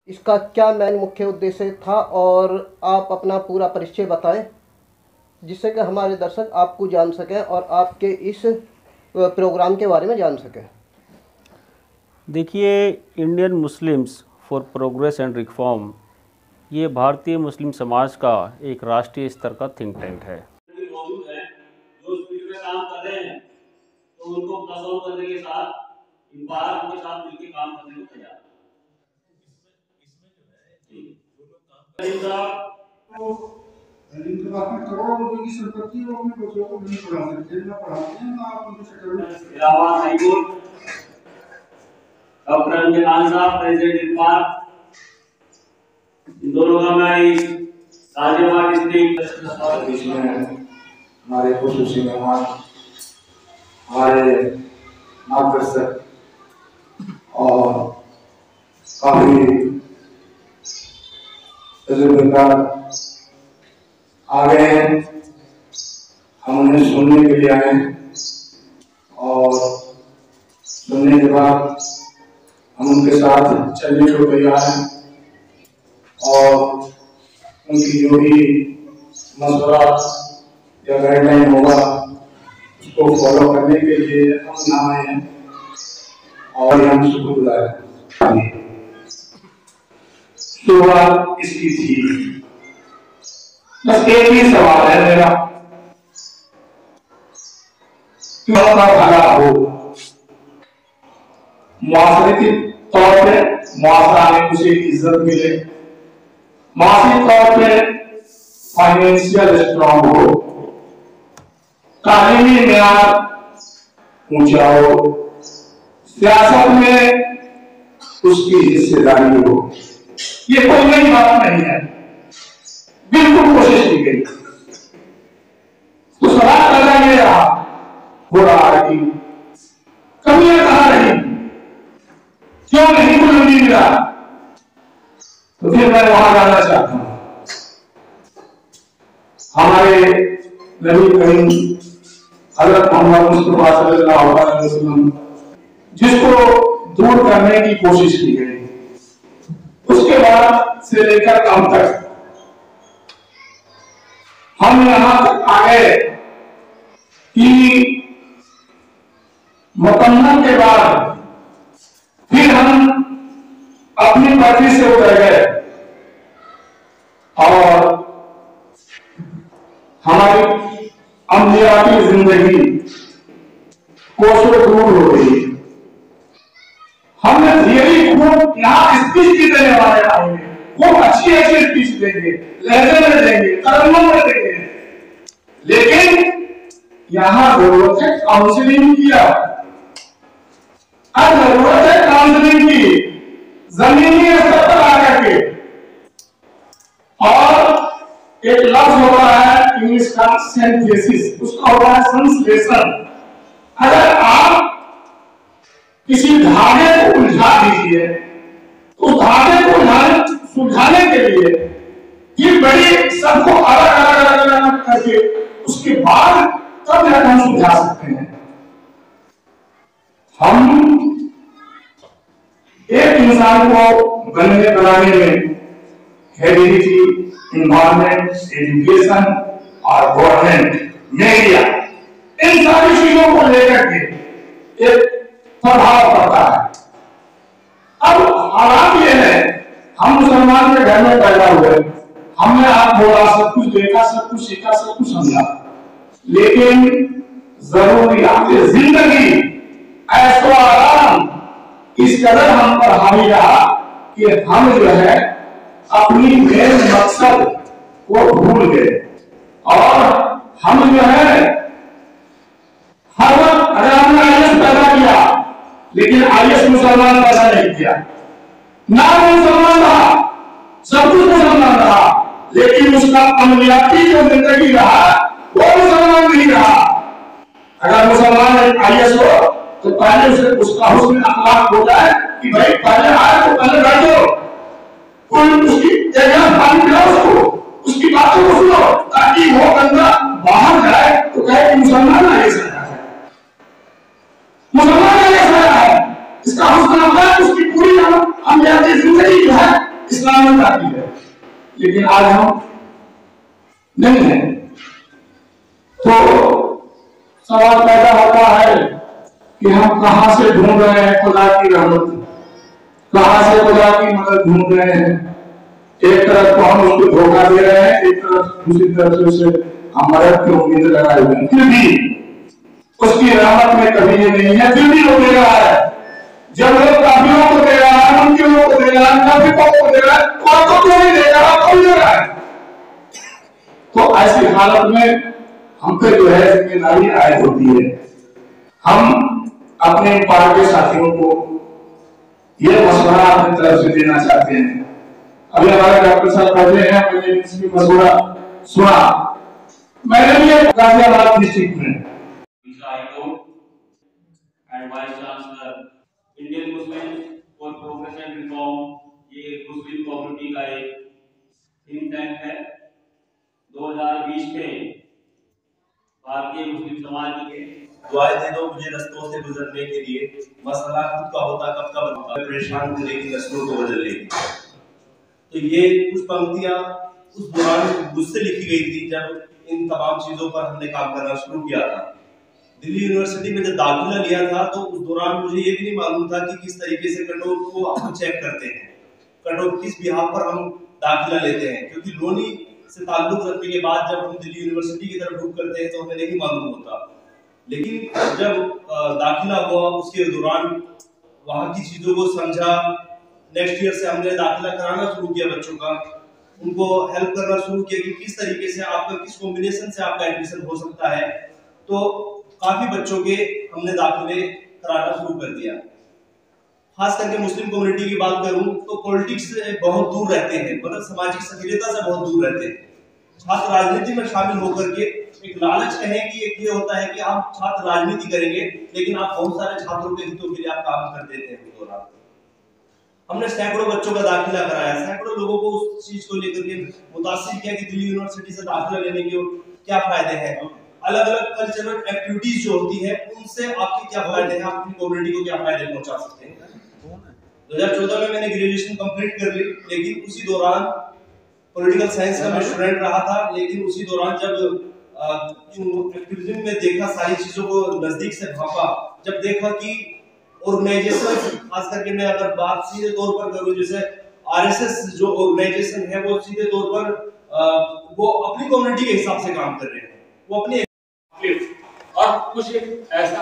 इसका क्या मेन मुख्य उद्देश्य था और आप अपना पूरा परिचय बताएं जिससे कि हमारे दर्शक आपको जान सकें और आपके इस प्रोग्राम के बारे में जान सकें। देखिए, Indian Muslims for progress and reform ये भारतीय मुस्लिम समाज का एक राष्ट्रीय स्तर का थिंक टैंक है। मौजूद है जो इस फील्ड में काम कर रहे हैं, तो उनको प्लस ऑन करने के साथ इन बार उनके साथ मिलकर काम करने को तैयार करोड़ों रुपए की संपत्ति वो अपने बच्चों को नहीं पढ़ा सकते, ना पढ़ाते हैं ना आप उनके शक्ल इलाहाबाद हाई कोर्ट डॉक्टर अमीर खान साहब प्रेसिडेंट इरफान, इन दोनों का मैं गाजियाबाद डिस्ट्रिक्ट में हमारे खुशूसी मेहमान, हमारे मार्गदर्शक और काफी तजुर्बेकार आ गए हैं। हम उन्हें सुनने के लिए आए और सुनने के बाद हम उनके साथ चलने को तैयार हैं और उनकी जो भी मशवरा या गाइडलाइन होगा उसको फॉलो करने के लिए हम यहाँ आए हैं और हम शुक्रगुजार हैं। शुरुआत इसकी थी, बस एक ही सवाल है मेरा, क्यों का भला हो, मुआशरती तौर पे मुआशरा में उसे इज्जत मिले, मानसिक तौर पे फाइनेंशियल स्ट्रॉन्ग हो, तालीमी मेयार ऊंचा हो, सियासत में उसकी हिस्सेदारी हो। ये कोई नई बात नहीं है, बिल्कुल कोशिश की गई। तो सवाल पैदा ये रहा हो रहा है कि कमियां कहां रही, क्यों नहीं बुलंदी मिला। तो फिर मैं वहां जाना चाहता हूं। हमारे नबी करीम हज़रत मोहम्मद मुस्तफा सल्लल्लाहु अलैहि वसल्लम जिसको दूर करने की कोशिश की गई, उसके बाद से लेकर अब तक हम यहां तक आ गए कि मुकम्मल के बाद फिर हम अपनी पटरी से उतर गए और हमारी अम्बियाती जिंदगी कोसों दूर हो गई। हमने थियरी खूब यहाँ स्पीच भी देने वाले आएंगे, खूब अच्छी अच्छी स्पीच देंगे, लहजे में देंगे, कदमों में देंगे, लेकिन यहाँ जरूरत है काउंसलिंग किया। अब जरूरत है काउंसलिंग की जमीनी स्तर पर आकर के। और एक लफ्ज होता है इंग्लिश का सिंथेसिस, उसका होता है संश्लेषण। अगर आप किसी धागे को उलझा दीजिए तो धागे को सुलझाने के लिए ये बड़ी सबको अलग अलग अलग अलग करके उसके बाद तब जाकर हम सुलझा सकते हैं। हम एक इंसान को बनने बनाने में हेरिडिटी, इन्वायरमेंट, एजुकेशन और गवर्नमेंट, मीडिया, इन सारी चीजों को लेकर के एक प्रभाव पड़ता है। अब हालात ये है, हम मुसलमान के घर में पैदा हुए, हमने आप बोला, सब कुछ देखा, सब कुछ सीखा, सब कुछ समझा, लेकिन जरूरियात जिंदगी ऐशो आराम इस कदर हम पर हावी रहा कि हम जो है अपनी मेन मकसद को भूल गए और हम जो है हर वक्त, अगर हमने आईएएस पैदा किया लेकिन आईएएस मुसलमान पैदा नहीं किया, नाम मुसलमान रहा, सब कुछ मुसलमान रहा, लेकिन उसका अमलियाती जो जिंदगी रहा वो मुसलमान नहीं रहा। अगर मुसलमान आईएएस हो तो पहले उसे उसका हुस्न अखलाक हो जाए कि भाई पहले आए तो पहले बैठो, कोई उसकी जगह पानी पिलाओ, उसको उसकी बातों को सुनो, ताकि वो बंदा बाहर जाए तो कहे कि मुसलमान आईएएस है, मुसलमान आईएएस है। इसका मतलब है उसकी पूरी हमयाती जिंदगी जो है इस्लाम में आती है। लेकिन आज हम नहीं है, तो सवाल पैदा होता है कि हम कहां से ढूंढ रहे हैं खुदा की रहमत, कहां से खुदा की मदद ढूंढ रहे हैं। एक तरफ तो हम उसको धोखा दे रहे हैं, एक तरफ दूसरी तरफ से उसे हम मदद की उम्मीद लगाए हुए हैं, फिर भी उसकी रहमत में कभी ये नहीं है, फिर भी वो दे रहा है। जब लोग काफिरों को दे रहा है, मुनकिरों को दे रहा है, मुनाफिकों को दे रहा है, तो क्यों नहीं दे रहा, कौन दे रहा है? तो ऐसी हालत में हम पे जो है जिम्मेदारी आयद होती है। हम अपने पार के साथियों को ये मशवरा अपनी तरफ से देना चाहते हैं। अभी हमारे डॉक्टर साहब बैठे हैं, मैंने इसकी मशवरा सुना। मैंने भी गाजियाबाद डिस्ट्रिक्ट में and vice chancellor Indian Muslim for progress and reform, ये मुस्लिम कम्युनिटी का एक थिंक टैंक है। 2020 में भारतीय मुस्लिम समाज के दुआएं दे दो मुझे रस्तों से गुजरने के लिए, मसला खुद का होता कब का बनता, परेशान हूं लेकिन रस्तों को बदल लेगी। तो ये कुछ पंक्तियां उस दौरान मुझसे लिखी गई थी जब इन तमाम चीजों पर हमने काम करना शुरू किया था। दिल्ली यूनिवर्सिटी में जब दाखिला लिया था तो उस दौरान मुझे ये भी नहीं मालूम था कि किस तरीके से कट ऑफ को हम चेक करते हैं, कट ऑफ किस बिहाफ पर हम दाखिला लेते हैं, क्योंकि लोनी से ताल्लुक रखने के बाद जब हम दिल्ली यूनिवर्सिटी की तरफ रुख करते हैं तो हमें नहीं मालूम होता। लेकिन जब दाखिला हुआ उसके दौरान वहां की चीजों को समझा, नेक्स्ट ईयर से हमने दाखिला कराना शुरू किया, बच्चों का उनको हेल्प करना शुरू किया कि किस तरीके से आपका किस कॉम्बिनेशन से आपका एडमिशन हो सकता है। तो काफी बच्चों के हमने दाखिले कराना शुरू कर दिया। खास करके मुस्लिम कम्युनिटी की बात करूं तो पॉलिटिक्स से बहुत दूर रहते हैं, मतलब सामाजिक सक्रियता से बहुत दूर रहते हैं। छात्र राजनीति में शामिल होकर के एक लालच कहें कि एक ये होता है कि आप छात्र राजनीति करेंगे, लेकिन आप बहुत सारे छात्रों के हितों के लिए आप काम कर देते हैं। उस दौरान हमने सैकड़ों बच्चों का दाखिला कराया, सैकड़ों लोगों को उस चीज को लेकर के मुतासिर किया कि दिल्ली यूनिवर्सिटी से दाखिला लेने के क्या फायदे हैं, अलग अलग कल्चरल एक्टिविटीज जो होती है उनसे आपके क्या फायदे हैं, आप अपनी कम्युनिटी को क्या फायदे पहुंचा सकते हैं। 2014 में मैंने ग्रेजुएशन कंप्लीट कर ली, लेकिन उसी दौरान पॉलिटिकल साइंस का मैं स्टूडेंट रहा था। लेकिन उसी दौरान जब एक्टिविज्म में देखा, सारी चीजों को नजदीक से भांपा, जब देखा कि ऑर्गेनाइजेशन, खास करके मैं अगर बात सीधे तौर पर करूं, जैसे आरएसएस जो ऑर्गेनाइजेशन है वो सीधे तौर पर वो अपनी कम्युनिटी के हिसाब से काम कर रहे हैं, वो अपने और कुछ एक ऐसा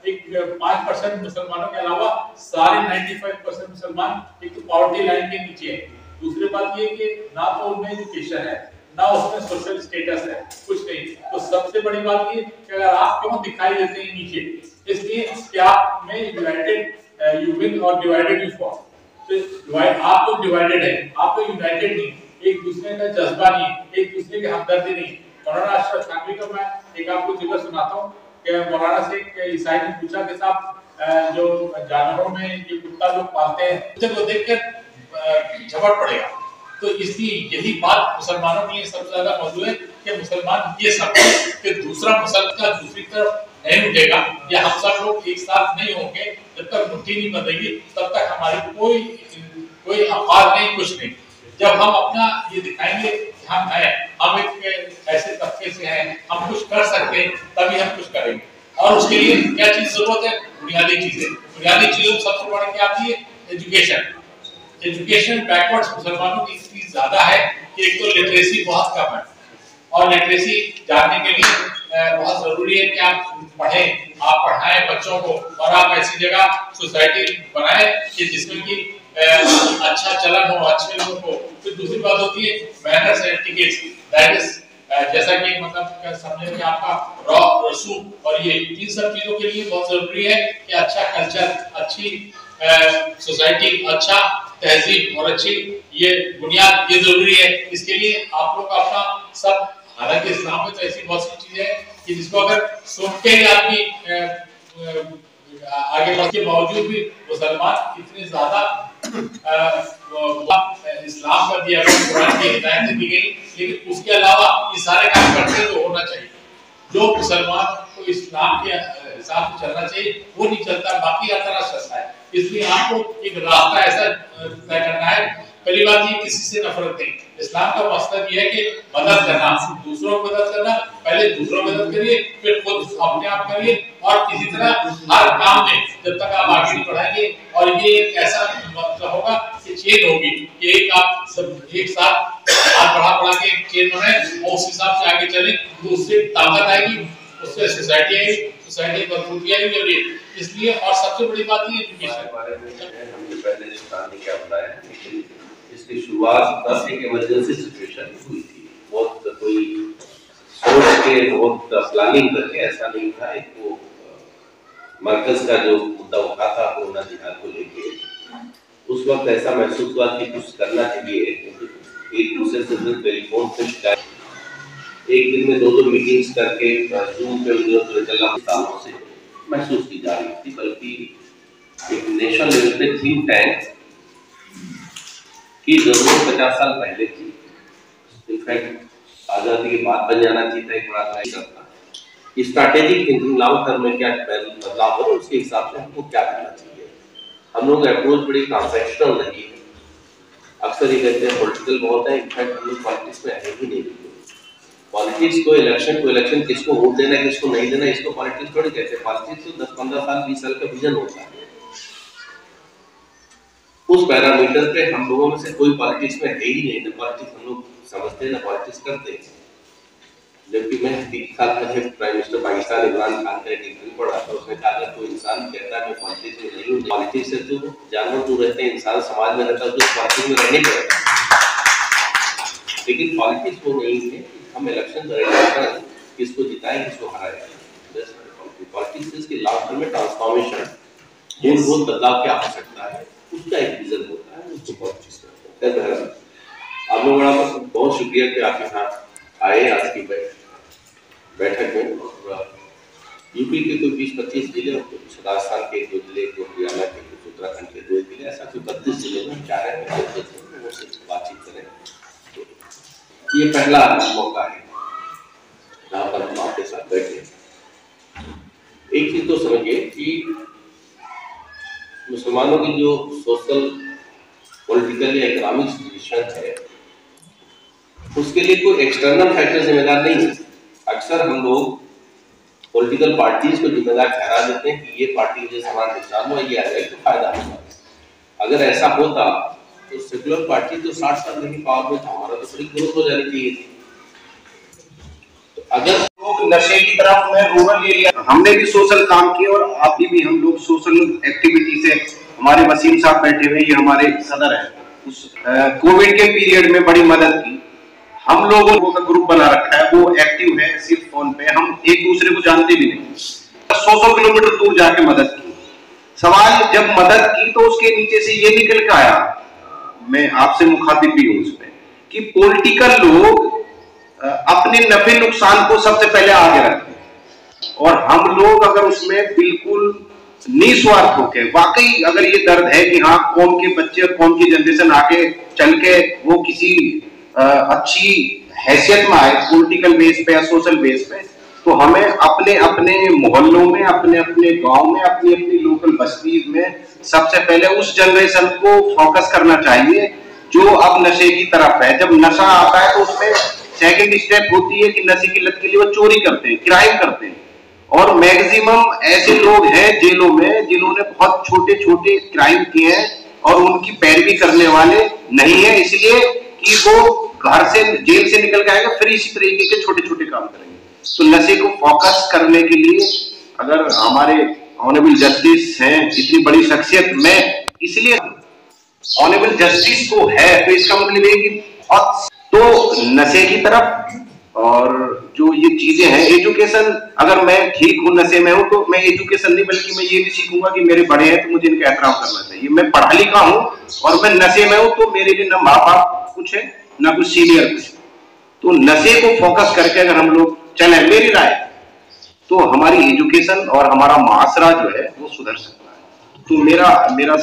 एक 5% मुसलमानों के अलावा सारे 95% मुसलमान एक तो पॉवर्टी लाइन के नीचे है। दूसरी बात ये कि ना तो उनमें एजुकेशन है, ना उसमें सोशल स्टेटस है, कुछ नहीं। तो सबसे बड़ी बात ये कि अगर आप क्यों दिखाई देते हैं नीचे, इसलिए कि आप में यूनाइटेड यू विन और डिवाइडेड यू फॉल। तो आप लोग डिवाइडेड है, आप लोग यूनाइटेड नहीं, एक दूसरे का जज्बा नहीं, एक दूसरे की हमदर्दी नहीं। मौलाना अशरफ थानवी का मैं एक आपको जिक्र सुनाता हूँ कि मौलाना से एक ईसाई ने पूछा कि साहब जो जानवरों में ये कुत्ता लोग पालते हैं उसे को देखकर झपट पड़ेगा। तो इसलिए यही बात मुसलमानों के लिए सबसे ज्यादा मौजूद है कि मुसलमान ये समझे कि दूसरा मुसलमान दूसरी तरफ नहीं उठेगा, या हम सब लोग एक साथ नहीं होंगे, जब तक मुट्ठी नहीं बंधेगी तब तक हमारी कोई आवाज नहीं, कुछ नहीं। जब हम अपना ये दिखाएंगे हम हैं, हम एक ऐसे तबके से हैं, हम कुछ कर सकते हैं, तभी हम कुछ करेंगे। और उसके लिए क्या चीज जरूरत है? बुनियादी चीजें। बुनियादी चीजों सबसे बड़ी क्या आती है? एजुकेशन। एजुकेशन बैकवर्ड्स मुसलमानों की इतनी ज्यादा है कि एक तो लिटरेसी बहुत कम है, और लिटरेसी जानने के लिए बहुत जरूरी है कि आप पढ़ें, आप पढ़ाएं बच्चों को, और आप ऐसी जगह सोसाइटी बनाएं कि जिसमें कि अच्छा चलन हो, अच्छे लोगों को। फिर दूसरी बात होती है manners and etiquettes, that is जैसा कि मतलब समझे कि आपका रसूम, और ये इन सब चीजों के लिए बहुत जरूरी है कि अच्छा कल्चर, अच्छी सोसाइटी, अच्छा तहजीब और अच्छी ये बुनियाद ये जरूरी है। इसके लिए आप लोग अपना सब, हालांकि इस्लाम में तो ऐसी बहुत सी चीजें हैं कि जिसको अगर सुन के ही आदमी आगे बढ़ने के बावजूद भी मुसलमान इतने ज्यादा इस्लाम का दिया गया, कुरान की हिदायतें दी गई, लेकिन उसके अलावा ये सारे काम करते तो होना चाहिए। जो मुसलमान को इस्लाम के हिसाब से चलना चाहिए वो नहीं चलता, बाकी हर तरह चलता है। इसलिए आपको एक रास्ता ऐसा तय करना है। पहली बात ये किसी से नफरत नहीं, इस्लाम का मकसद ये है कि मदद करना, दूसरों को मदद करना। पहले दूसरों को मदद करिए, फिर खुद अपने आप करिए, और इसी तरह हर काम में जब तक आप आगे नहीं बढ़ाएंगे, और ये एक ऐसा मतलब होगा कि चेन होगी कि एक आप सब एक साथ हाथ बढ़ा के एक चेन बनाए और उस हिसाब से आगे चले, तो उससे ताकत आएगी, उससे सोसाइटी आएगी, सोसाइटी की मजबूती आएगी। और ये इसलिए, और सबसे बड़ी बात ये एजुकेशन बारे में हमने पहले स्टार्ट नहीं क्या बताया, इसकी शुरुआत बस एक इमरजेंसी सिचुएशन हुई थी, बहुत कोई सोच के बहुत प्लानिंग करके ऐसा नहीं था। एक वो मरकज का जो मुद्दा उठा था कोरोना जिहाद को लेके, उस वक्त ऐसा महसूस हुआ कि कुछ करना चाहिए, एक दूसरे से टेलीफोन पे शिकायत, एक दिन में 2-2 मीटिंग्स करके जूम पे सालों से महसूस की जा रही थी। बल्कि एक नेशनल लेवल पे थिंक टैंक की जरूरत 50 साल पहले थी। इनफैक्ट आजादी के बाद बन जाना चाहिए था एक बड़ा करता स्ट्रैटेजिक थिंकिंग, लॉन्ग टर्म में क्या बदलाव हो, उसके हिसाब से हमको क्या करना चाहिए। हम लोग अप्रोच बड़ी ट्रांसैक्शनल रही है। अक्सर ये कहते हैं पॉलिटिकल बहुत है, इनफैक्ट हम लोग पॉलिटिक्स में है ही नहीं। पॉलिटिक्स को इलेक्शन किसको वोट देना है किसको नहीं देना, इसको पॉलिटिक्स थोड़ी कहते हैं। पॉलिटिक्स तो 10-15 साल 20 साल का विजन होता है। उस पैरामीटर पे हम लोगों में से कोई पॉलिटिक्स में है ही नहीं, ना पॉलिटिक्स हम लोग समझते हैं ना पॉलिटिक्स करते हैं। जबकि मैं 3 साल पहले प्राइम मिनिस्टर पाकिस्तान इमरान खान का एक इंटरव्यू पढ़ा था, उसने कहा था कोई इंसान कहता है मैं पॉलिटिक्स में नहीं हूँ, पॉलिटिक्स से तो जानवर दूर रहते हैं, इंसान समाज में रहता है तो पॉलिटिक्स में रहने पड़ेगा। लेकिन पॉलिटिक्स वो नहीं है हम इलेक्शन करेंगे, किसको जिताएं किसको हराएं। पॉलिटिक्स के लॉन्ग टर्म में ट्रांसफॉर्मेशन, मूलभूत बदलाव क्या हो सकता है, उसका एक विजन होता है, उसको पॉलिटिक्स करते हैं। आप लोगों का बहुत शुक्रिया कि आप यहाँ आए आज की बैठक में। और यूपी के कोई 20-25 जिले, कुछ राजस्थान के 2 जिले, कुछ हरियाणा के, कुछ उत्तराखंड के 2 जिले, ऐसा कोई 32 जिले में चाह रहे हैं वो बातचीत करें। ये पहला मौका है जहाँ पर हम आपके साथ बैठे। एक चीज तो समझिए कि मुसलमानों की जो सोशल, पॉलिटिकल या इकोनॉमिक सिचुएशन है, उसके लिए कोई एक्सटर्नल फैक्टर जिम्मेदार नहीं है। अक्सर हम लोग पॉलिटिकल पार्टीज को जिम्मेदार ठहरा देते हैं कि ये पार्टी मुझे समान नुकसान हुआ, ये आ जाए तो फायदा होगा। अगर ऐसा होता तो सेकुलर पार्टी तो 60 साल नहीं पावर में था, हमारा तो बड़ी ग्रोथ हो जानी चाहिए थी। तो अगर लोग नशे की तरफ में रूरल एरिया, हमने भी सोशल काम किए और अभी भी हम लोग सोशल एक्टिविटी से, हमारे वसीम साहब बैठे हुए, ये हमारे सदर है, उस कोविड के पीरियड में बड़ी मदद की। हम लोगों का ग्रुप बना रखा है, वो एक्टिव है सिर्फ फोन पे, हम एक दूसरे को जानते भी नहीं, 100 किलोमीटर दूर जाके मदद की। सवाल जब मदद की तो उसके नीचे से ये निकल के आया, मैं आपसे मुखातिब भी हूं उसमें, कि पॉलिटिकल लोग अपने नफे नुकसान को सबसे पहले आगे रखते हैं, और हम लोग अगर उसमें बिल्कुल निस्वार्थ होके, वाकई अगर ये दर्द है कि हाँ कौम के बच्चे और कौम की जनरेशन आगे चल के वो किसी अच्छी हैसियत में आए पॉलिटिकल बेस पे या सोशल बेस पे, तो हमें अपने अपने मोहल्लों में, अपने अपने गांव में, अपनी अपनी लोकल बस्ती में सबसे पहले उस जनरेशन को फोकस करना चाहिए जो अब नशे की तरफ है। जब नशा आता है तो उसमें सेकंड स्टेप होती है कि नशे की लत के लिए वो चोरी करते हैं, क्राइम करते हैं, और मैक्सिमम ऐसे लोग हैं जेलों में जिन्होंने बहुत छोटे छोटे क्राइम किए हैं और उनकी पैरवी करने वाले नहीं है, इसलिए कि वो घर से, जेल से निकल के आएगा फिर इसी तरीके के छोटे छोटे काम करेंगे। तो नशे को फोकस करने के लिए अगर हमारे ऑनरेबल जस्टिस हैं, इतनी बड़ी शख्सियत, मैं इसलिए ऑनरेबल जस्टिस को है, तो इसका मतलब ये कि तो नशे की तरफ, और जो ये चीजें हैं, एजुकेशन, अगर मैं ठीक हूं, नशे में हूं, तो मैं एजुकेशन नहीं बल्कि मैं ये भी सीखूंगा कि मेरे बड़े हैं तो मुझे इनका एहतराम करना चाहिए। मैं पढ़ा लिखा हूं और मैं नशे में हूं तो मेरे लिए ना माँ बाप कुछ है ना कुछ सीनियर कुछ। तो नशे को फोकस करके अगर हम लोग चले, मेरी राय, तो हमारी एजुकेशन और हमारा माशरा जो है वो सुधर सकता है। तो मेरा